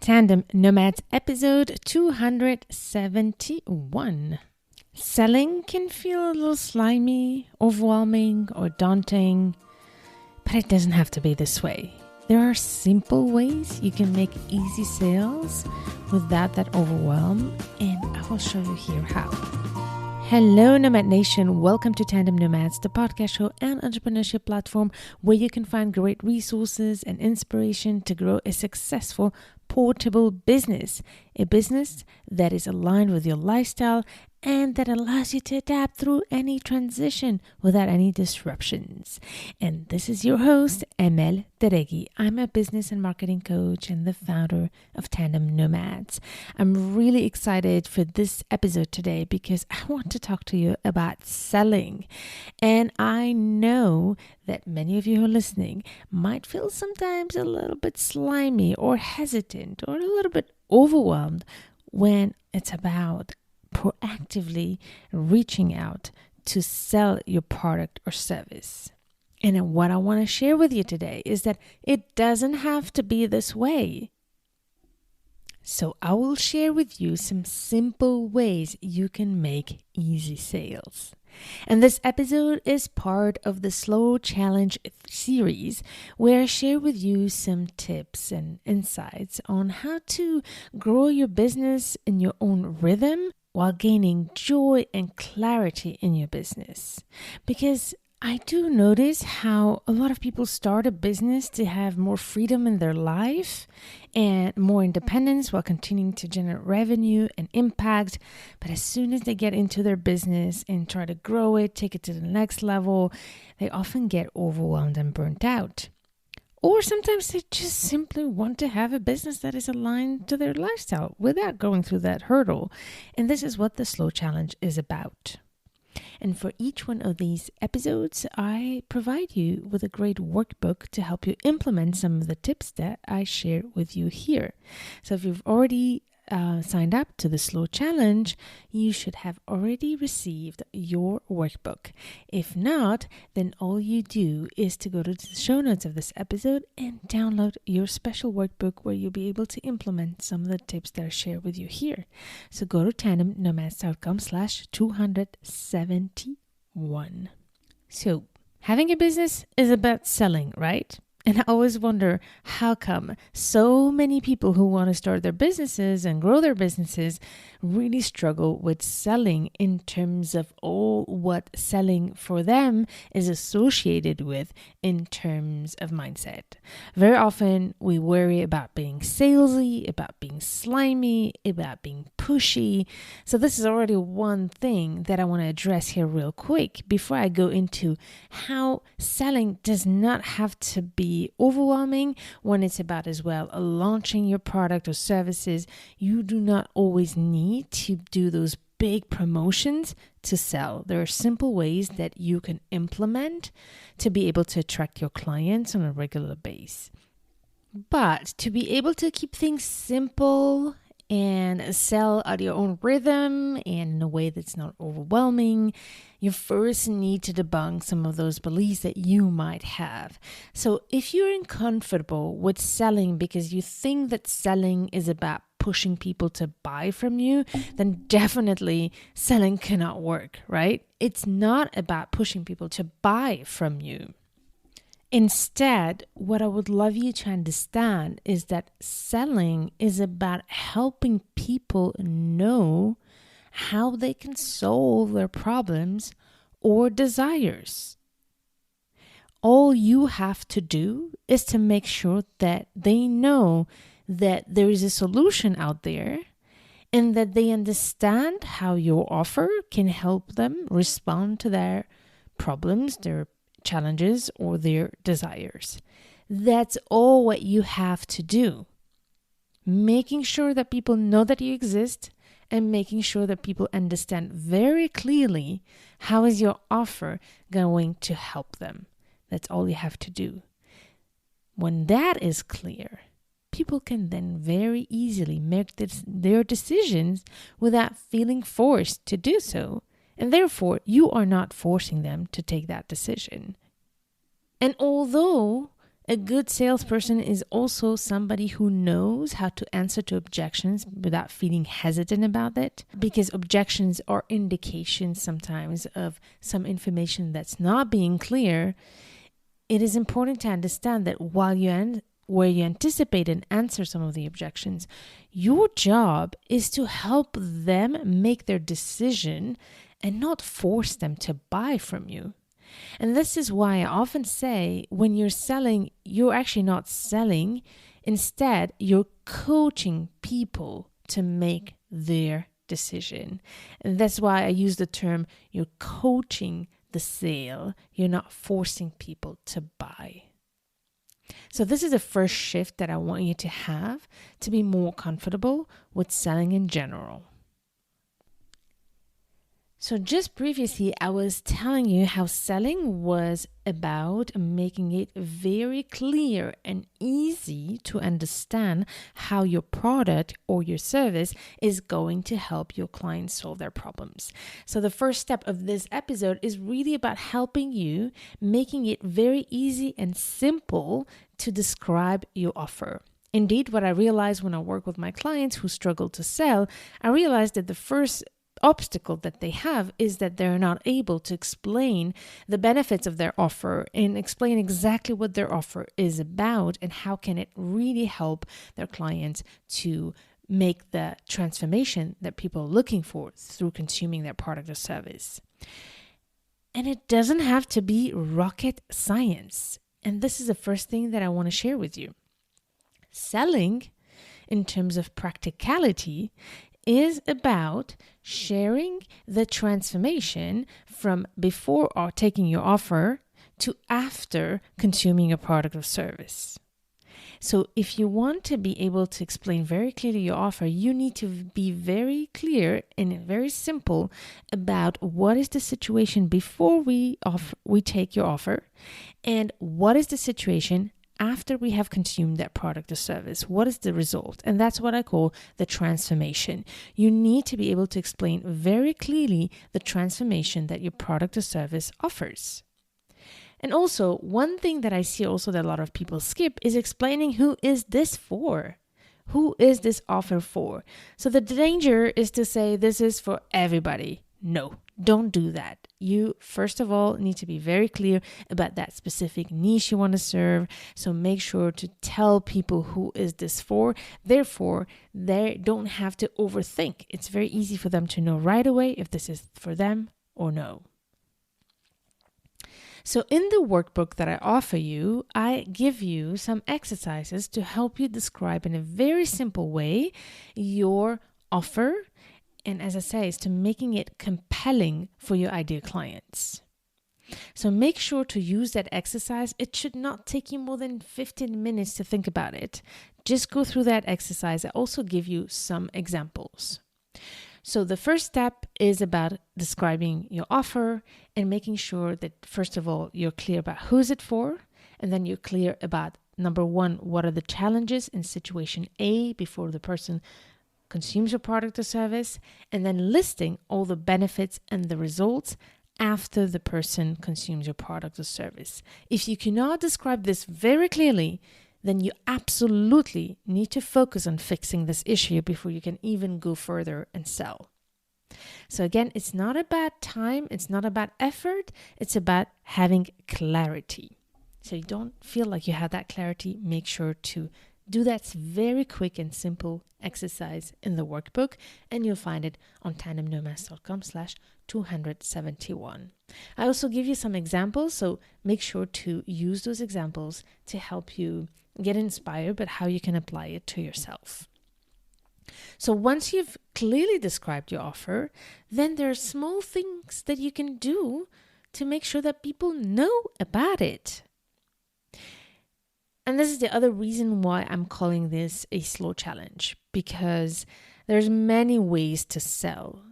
Tandem Nomads episode 271. Selling can feel a little slimy, overwhelming, or daunting, but it doesn't have to be this way. There are simple ways you can make easy sales without that overwhelm, and I will show you here how. Hello, Nomad Nation. Welcome to Tandem Nomads, the podcast show and entrepreneurship platform where you can find great resources and inspiration to grow a successful, portable business, a business that is aligned with your lifestyle and that allows you to adapt through any transition without any disruptions. And this is your host, Emel Deregi. I'm a business and marketing coach and the founder of Tandem Nomads. I'm really excited for this episode today because I want to talk to you about selling. And I know that many of you who are listening might feel sometimes a little bit slimy or hesitant or a little bit overwhelmed when it's about proactively reaching out to sell your product or service. And what I want to share with you today is that it doesn't have to be this way. So I will share with you some simple ways you can make easy sales. And this episode is part of the Slow Challenge series where I share with you some tips and insights on how to grow your business in your own rhythm while gaining joy and clarity in your business. Because I do notice how a lot of people start a business to have more freedom in their life and more independence while continuing to generate revenue and impact. But as soon as they get into their business and try to grow it, take it to the next level, they often get overwhelmed and burnt out. Or sometimes they just simply want to have a business that is aligned to their lifestyle without going through that hurdle. And this is what the Slow Challenge is about. And for each one of these episodes, I provide you with a great workbook to help you implement some of the tips that I share with you here. So if you've already signed up to the Slow Challenge, you should have already received your workbook. If not, then all you do is to go to the show notes of this episode and download your special workbook where you'll be able to implement some of the tips that I share with you here. So go to tandemnomads.com/271. So having a business is about selling, right? And I always wonder, how come so many people who want to start their businesses and grow their businesses really struggle with selling in terms of all what selling for them is associated with in terms of mindset. Very often we worry about being salesy, about being slimy, about being pushy. So this is already one thing that I want to address here real quick before I go into how selling does not have to be overwhelming when it's about as well launching your product or services. You do not always need to do those big promotions to sell. There are simple ways that you can implement to be able to attract your clients on a regular basis. But to be able to keep things simple and sell at your own rhythm and in a way that's not overwhelming, you first need to debunk some of those beliefs that you might have. So if you're uncomfortable with selling because you think that selling is about pushing people to buy from you, then definitely selling cannot work, right? It's not about pushing people to buy from you. Instead, what I would love you to understand is that selling is about helping people know how they can solve their problems or desires. All you have to do is to make sure that they know that there is a solution out there and that they understand how your offer can help them respond to their problems, their challenges, or their desires. That's all what you have to do. Making sure that people know that you exist and making sure that people understand very clearly how is your offer going to help them. That's all you have to do. When that is clear, people can then very easily make their decisions without feeling forced to do so. And therefore, you are not forcing them to take that decision. And although A good salesperson is also somebody who knows how to answer to objections without feeling hesitant about it, because objections are indications sometimes of some information that's not being clear. It is important to understand that where you anticipate and answer some of the objections, your job is to help them make their decision and not force them to buy from you. And this is why I often say when you're selling, you're actually not selling. Instead, you're coaching people to make their decision. And that's why I use the term you're coaching the sale. You're not forcing people to buy. So this is the first shift that I want you to have to be more comfortable with selling in general. So just previously, I was telling you how selling was about making it very clear and easy to understand how your product or your service is going to help your clients solve their problems. So the first step of this episode is really about helping you, making it very easy and simple to describe your offer. Indeed, what I realized when I work with my clients who struggle to sell, I realized that the first obstacle that they have is that they're not able to explain the benefits of their offer and explain exactly what their offer is about and how can it really help their clients to make the transformation that people are looking for through consuming their product or service. And it doesn't have to be rocket science. And this is the first thing that I want to share with you. Selling, in terms of practicality, is about sharing the transformation from before or taking your offer to after consuming a product or service. So if you want to be able to explain very clearly your offer, you need to be very clear and very simple about what is the situation before we take your offer and what is the situation after we have consumed that product or service. What is the result? And that's what I call the transformation. You need to be able to explain very clearly the transformation that your product or service offers. And also, one thing that I see also that a lot of people skip is explaining who is this for? Who is this offer for? So the danger is to say this is for everybody. No, don't do that. You, first of all, need to be very clear about that specific niche you want to serve. So make sure to tell people who is this for. Therefore, they don't have to overthink. It's very easy for them to know right away if this is for them or no. So in the workbook that I offer you, I give you some exercises to help you describe in a very simple way your offer. And as I say, it's to making it compelling for your ideal clients. So make sure to use that exercise. It should not take you more than 15 minutes to think about it. Just go through that exercise. I also give you some examples. So the first step is about describing your offer and making sure that, first of all, you're clear about who's it for. And then you're clear about, number one, what are the challenges in situation A before the person consumes your product or service, and then listing all the benefits and the results after the person consumes your product or service. If you cannot describe this very clearly, then you absolutely need to focus on fixing this issue before you can even go further and sell. So again, it's not about time, it's not about effort, it's about having clarity. So you don't feel like you have that clarity, make sure to do that very quick and simple exercise in the workbook, and you'll find it on tandemnomads.com/271. I also give you some examples, so make sure to use those examples to help you get inspired about how you can apply it to yourself. So once you've clearly described your offer, then there are small things that you can do to make sure that people know about it. And this is the other reason why I'm calling this a slow challenge, because there's many ways to sell.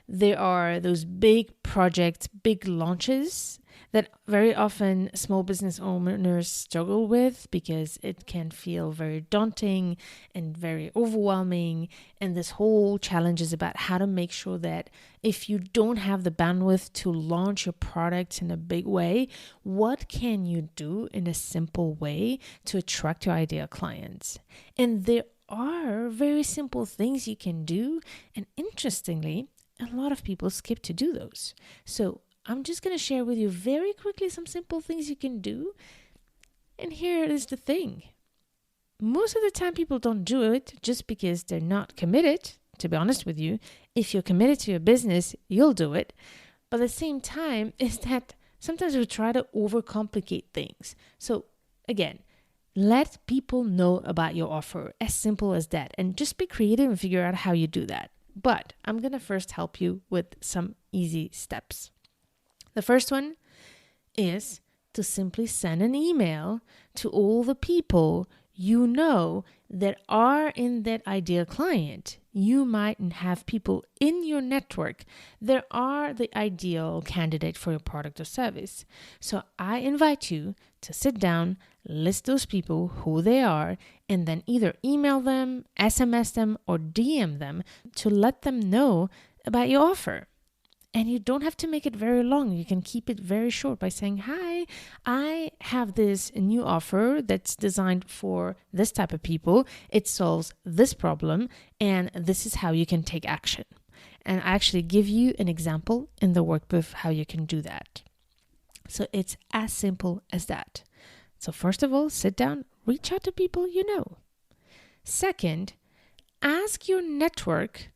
There are those big projects, big launches that very often small business owners struggle with, because it can feel very daunting and very overwhelming. And this whole challenge is about how to make sure that if you don't have the bandwidth to launch your products in a big way, what can you do in a simple way to attract your ideal clients? And there are very simple things you can do. And interestingly, a lot of people skip to do those. So I'm just going to share with you very quickly some simple things you can do. And here is the thing. Most of the time people don't do it just because they're not committed. To be honest with you, if you're committed to your business, you'll do it. But at the same time is that sometimes we try to overcomplicate things. So again, let people know about your offer, as simple as that. And just be creative and figure out how you do that. But I'm going to first help you with some easy steps. The first one is to simply send an email to all the people you know that are in that ideal client. You might have people in your network that are the ideal candidate for your product or service. So I invite you to sit down, list those people, who they are, and then either email them, SMS them, or DM them to let them know about your offer. And you don't have to make it very long. You can keep it very short by saying, hi, I have this new offer that's designed for this type of people. It solves this problem, and this is how you can take action. And I actually give you an example in the workbook how you can do that. So it's as simple as that. So first of all, sit down, reach out to people you know. Second, ask your network,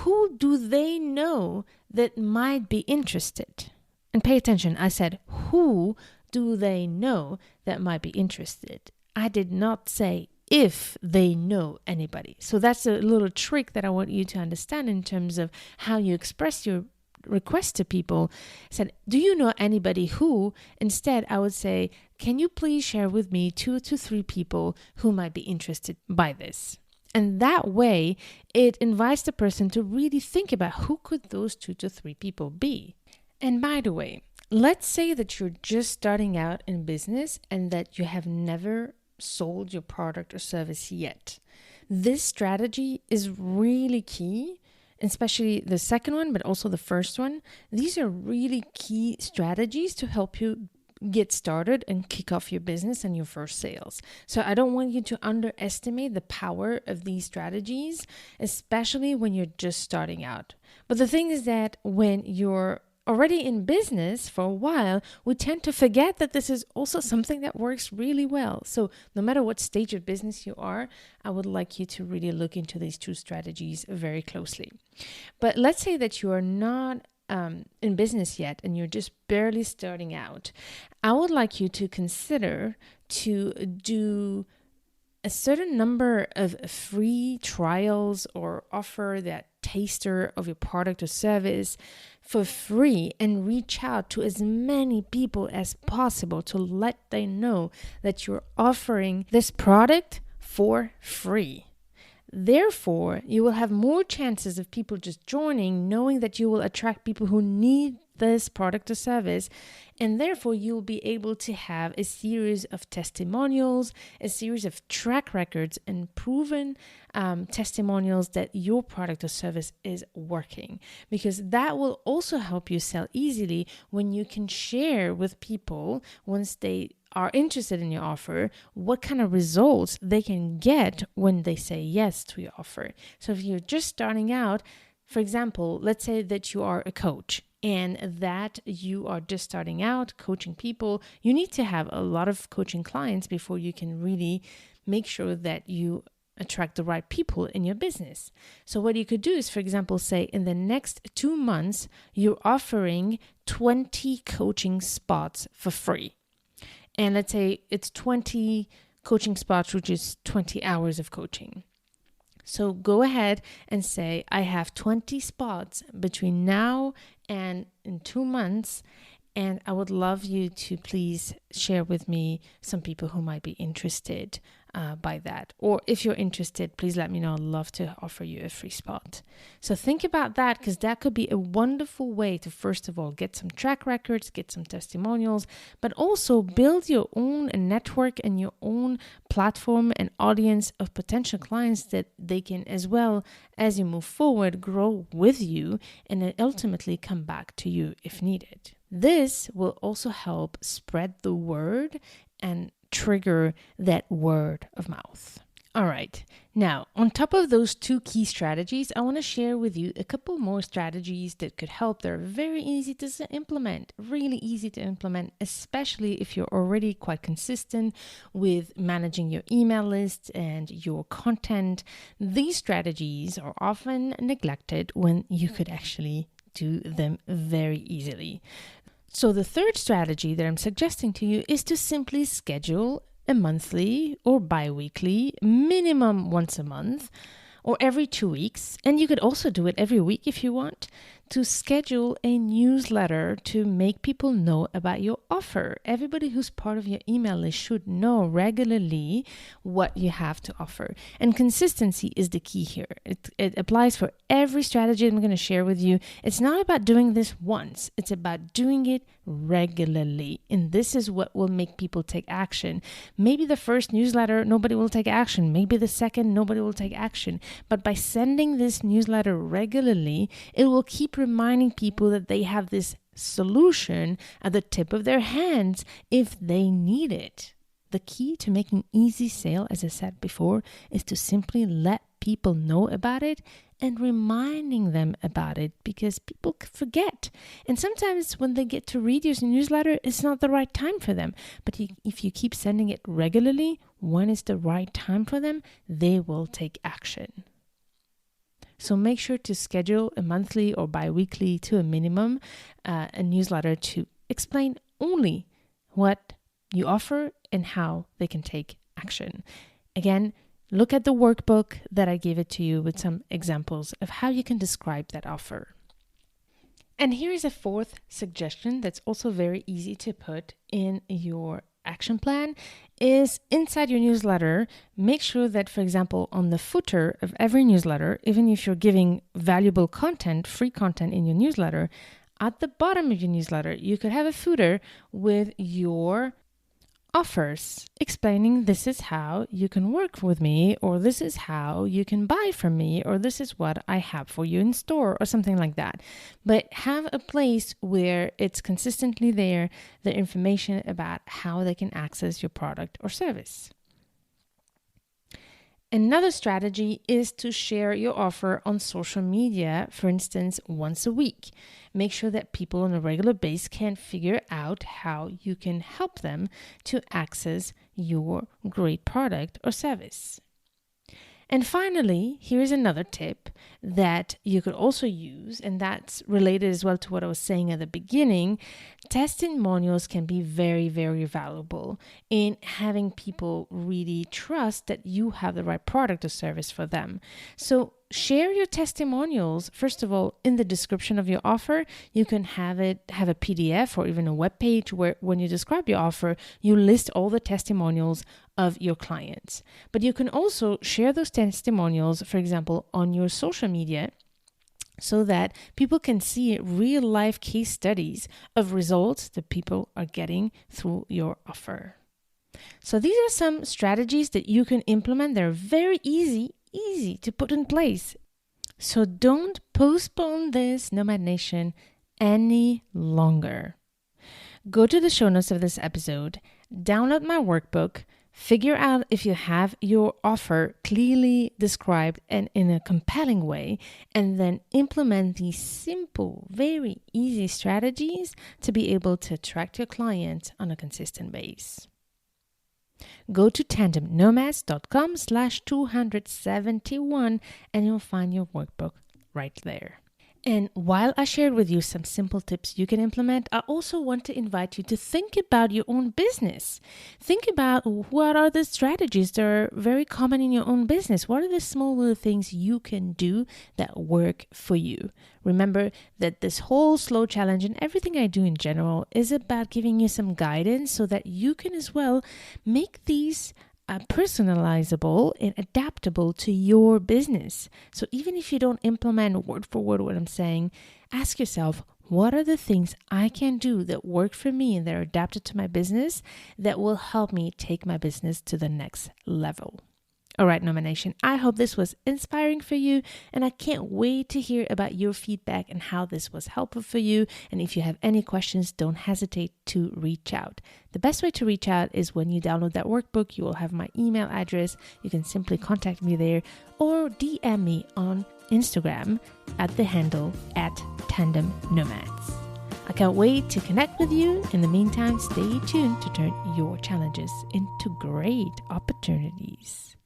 who do they know that might be interested? And pay attention, I said, who do they know that might be interested? I did not say if they know anybody. So that's a little trick that I want you to understand in terms of how you express your request to people. I said, do you know anybody who? Instead, I would say, can you please share with me 2 to 3 people who might be interested by this? And that way, it invites the person to really think about who could those 2 to 3 people be. And by the way, let's say that you're just starting out in business and that you have never sold your product or service yet. This strategy is really key, especially the second one, but also the first one. These are really key strategies to help you get started and kick off your business and your first sales. So I don't want you to underestimate the power of these strategies, especially when you're just starting out. But the thing is that when you're already in business for a while, we tend to forget that this is also something that works really well. So no matter what stage of business you are, I would like you to really look into these 2 strategies very closely. But let's say that you are not in business yet and you're just barely starting out. I would like you to consider to do a certain number of free trials or offer that taster of your product or service for free and reach out to as many people as possible to let them know that you're offering this product for free. Therefore, you will have more chances of people just joining, knowing that you will attract people who need this product or service. And therefore, you'll be able to have a series of testimonials, a series of track records and proven testimonials that your product or service is working. Because that will also help you sell easily when you can share with people, once they are interested in your offer, what kind of results they can get when they say yes to your offer. So if you're just starting out, for example, let's say that you are a coach and that you are just starting out coaching people, you need to have a lot of coaching clients before you can really make sure that you attract the right people in your business. So what you could do is, for example, say in the next 2 months, you're offering 20 coaching spots for free. And let's say it's 20 coaching spots, which is 20 hours of coaching. So go ahead and say, I have 20 spots between now and in 2 months. And I would love you to please share with me some people who might be interested by that. Or if you're interested, please let me know. I'd love to offer you a free spot. So think about that, because that could be a wonderful way to, first of all, get some track records, get some testimonials, but also build your own network and your own platform and audience of potential clients that they can, as well as you move forward, grow with you and then ultimately come back to you if needed. This will also help spread the word and trigger that word of mouth. All right. Now, on top of those two key strategies, I want to share with you a couple more strategies that could help. They're very easy to implement, really easy to implement, especially if you're already quite consistent with managing your email list and your content. These strategies are often neglected when you could actually do them very easily. So the third strategy that I'm suggesting to you is to simply schedule a monthly or bi-weekly, minimum once a month or every 2 weeks. And you could also do it every week if you want, to schedule a newsletter to make people know about your offer. Everybody who's part of your email list should know regularly what you have to offer. And consistency is the key here. It applies for every strategy I'm going to share with you. It's not about doing this once. It's about doing it regularly. And this is what will make people take action. Maybe the first newsletter, nobody will take action. Maybe the second, nobody will take action. But by sending this newsletter regularly, it will keep reminding people that they have this solution at the tip of their hands if they need it. The key to making easy sale, as I said before, is to simply let people know about it and reminding them about it, because people forget. And sometimes when they get to read your newsletter, it's not the right time for them. But if you keep sending it regularly, when it's the right time for them, they will take action. So make sure to schedule a monthly or bi-weekly to a minimum, a newsletter to explain only what you offer and how they can take action. Again, look at the workbook that I gave it to you with some examples of how you can describe that offer. And here is a fourth suggestion that's also very easy to put in your action plan, is inside your newsletter, make sure that, for example, on the footer of every newsletter, even if you're giving valuable content, free content in your newsletter, at the bottom of your newsletter, you could have a footer with your offers explaining this is how you can work with me, or this is how you can buy from me, or this is what I have for you in store, or something like that. But have a place where it's consistently there, the information about how they can access your product or service. Another strategy is to share your offer on social media, for instance, once a week. Make sure that people on a regular basis can figure out how you can help them to access your great product or service. And finally, here's another tip that you could also use, and that's related as well to what I was saying at the beginning. Testimonials can be very, very valuable in having people really trust that you have the right product or service for them. So share your testimonials, first of all, in the description of your offer. You can have a PDF or even a web page where when you describe your offer, you list all the testimonials of your clients. But you can also share those testimonials, for example, on your social media, so that people can see real life case studies of results that people are getting through your offer. So these are some strategies that you can implement. They're very easy to put in place. So don't postpone this, Nomad Nation, any longer. Go to the show notes of this episode, download my workbook, figure out if you have your offer clearly described and in a compelling way, and then implement these simple, very easy strategies to be able to attract your clients on a consistent basis. Go to tandemnomads.com/271 and you'll find your workbook right there. And while I shared with you some simple tips you can implement, I also want to invite you to think about your own business. Think about what are the strategies that are very common in your own business. What are the small little things you can do that work for you? Remember that this whole slow challenge and everything I do in general is about giving you some guidance so that you can as well make these personalizable and adaptable to your business. So even if you don't implement word for word what I'm saying, ask yourself, what are the things I can do that work for me and that are adapted to my business that will help me take my business to the next level? All right, Nomination, I hope this was inspiring for you, and I can't wait to hear about your feedback and how this was helpful for you. And if you have any questions, don't hesitate to reach out. The best way to reach out is when you download that workbook. You will have my email address. You can simply contact me there or DM me on Instagram at the handle @Tandem Nomads. I can't wait to connect with you. In the meantime, stay tuned to turn your challenges into great opportunities.